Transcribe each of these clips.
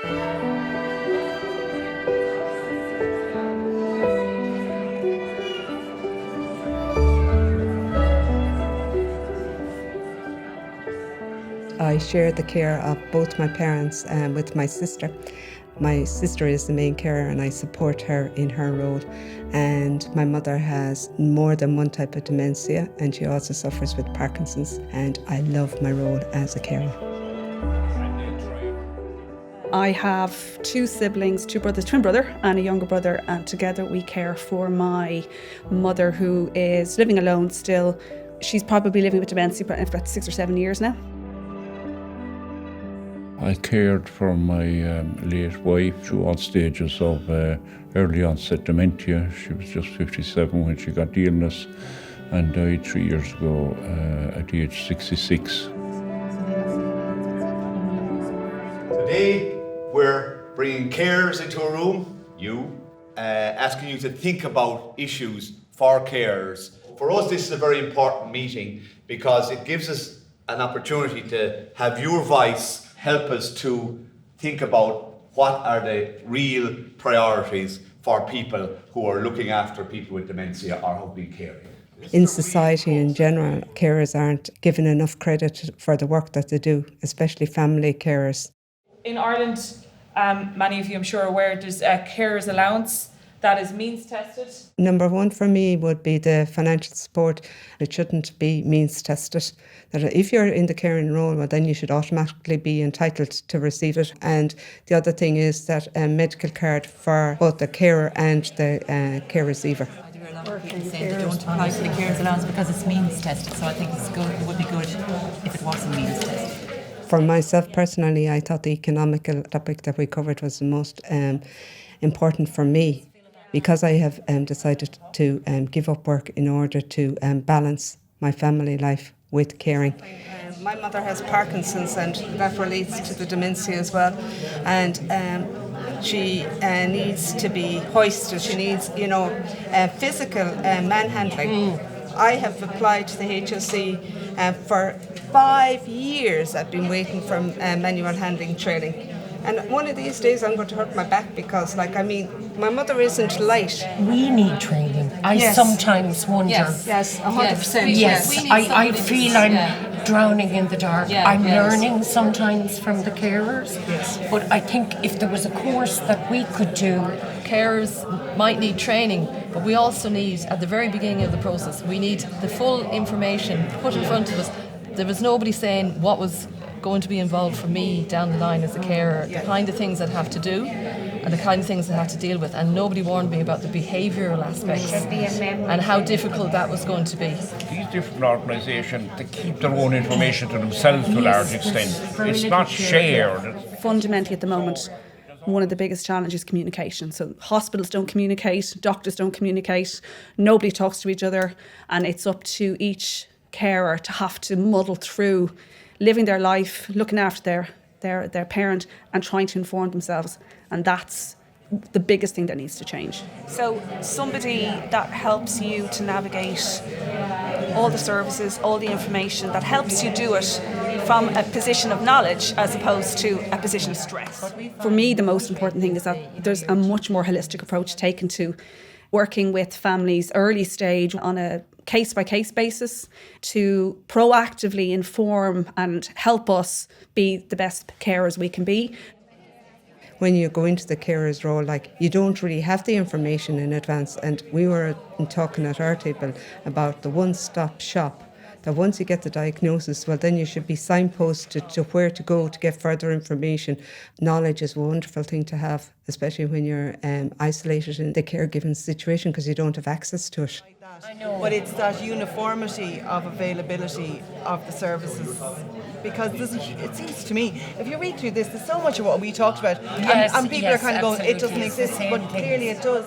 I share the care of both my parents and with my sister. My sister is the main carer and I support her in her role. And my mother has more than one type of dementia and she also suffers with Parkinson's, and I love my role as a carer. I have two siblings, two brothers, twin brother and a younger brother, and together we care for my mother, who is living alone still. She's probably living with dementia for about 6 or 7 years now. I cared for my late wife through all stages of early onset dementia. She was just 57 when she got the illness and died 3 years ago at the age 66. Today we're bringing carers into a room, asking you to think about issues for carers. For us this is a very important meeting because it gives us an opportunity to have your voice help us to think about what are the real priorities for people who are looking after people with dementia or who've been caring. In society in general, carers aren't given enough credit for the work that they do, especially family carers. In Ireland, many of you I'm sure are aware, there's a carers allowance that is means tested. Number one for me would be the financial support. It shouldn't be means tested. That if you're in the caring role, well, then you should automatically be entitled to receive it. And the other thing is that a medical card for both the carer and the care receiver. A lot of people saying they don't apply for the carers allowance because it's means tested. So I think it's good. It would be good if it wasn't means tested. For myself personally, I thought the economical topic that we covered was the most important for me, because I have decided to give up work in order to balance my family life with caring. My mother has Parkinson's and that relates to the dementia as well, and she needs to be hoisted. She needs, physical manhandling. I have applied to the HSE for 5 years. I've been waiting for manual handling training. And one of these days I'm going to hurt my back because, my mother isn't light. We need training. I sometimes wonder. Yes, 100%. Yes, I feel I'm drowning in the dark. I'm learning sometimes from the carers. Yes. But I think if there was a course that we could do. Carers might need training, but we also need, at the very beginning of the process, we need the full information put in front of us. There was nobody saying what was going to be involved for me down the line as a carer, the kind of things I'd have to do and the kind of things I'd have to deal with, and nobody warned me about the behavioural aspects and how difficult that was going to be. These different organisations, they keep their own information to themselves to a large extent. It's not shared. Fundamentally at the moment, one of the biggest challenges is communication. So hospitals don't communicate, doctors don't communicate, nobody talks to each other, and it's up to each carer to have to muddle through living their life, looking after their parent and trying to inform themselves. And that's the biggest thing that needs to change. So somebody that helps you to navigate all the services, all the information, that helps you do it from a position of knowledge as opposed to a position of stress. For me, the most important thing is that there's a much more holistic approach taken to working with families early stage on a case-by-case basis to proactively inform and help us be the best carers we can be. When you go into the carer's role, you don't really have the information in advance. And we were talking at our table about the one-stop shop, that once you get the diagnosis, well, then you should be signposted to where to go to get further information. Knowledge is a wonderful thing to have, especially when you're isolated in the caregiving situation because you don't have access to it. I know. But it's that uniformity of availability of the services. Because it seems to me, if you read through this, there's so much of what we talked about, and people are kind of going, it doesn't exist, but clearly it does.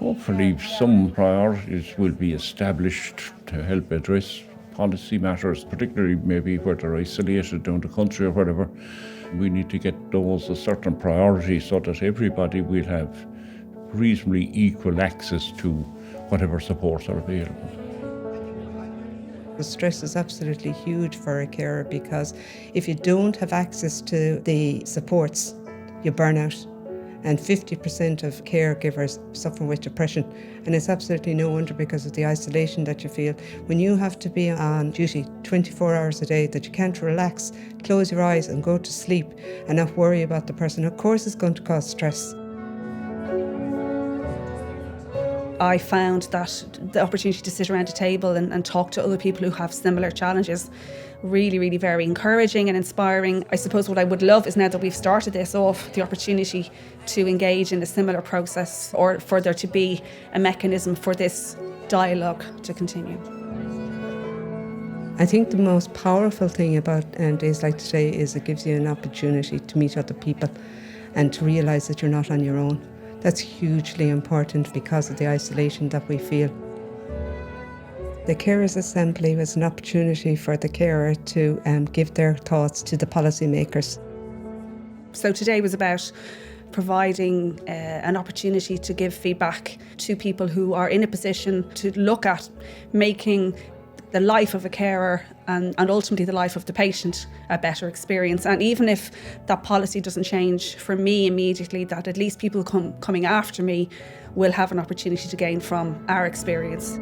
Hopefully some priorities will be established to help address policy matters, particularly maybe where they're isolated down the country or whatever. We need to get those a certain priority so that everybody will have reasonably equal access to whatever supports are available. The stress is absolutely huge for a carer because if you don't have access to the supports, you burn out. And 50% of caregivers suffer with depression. And it's absolutely no wonder because of the isolation that you feel. When you have to be on duty 24 hours a day, that you can't relax, close your eyes and go to sleep and not worry about the person, of course it's going to cause stress. I found that the opportunity to sit around a table and talk to other people who have similar challenges really, really very encouraging and inspiring. I suppose what I would love is now that we've started this off, the opportunity to engage in a similar process or for there to be a mechanism for this dialogue to continue. I think the most powerful thing about days like today is it gives you an opportunity to meet other people and to realise that you're not on your own. That's hugely important because of the isolation that we feel. The Carers Assembly was an opportunity for the carer to give their thoughts to the policymakers. So today was about providing an opportunity to give feedback to people who are in a position to look at making the life of a carer and ultimately the life of the patient a better experience. And even if that policy doesn't change for me immediately, that at least people coming after me will have an opportunity to gain from our experience.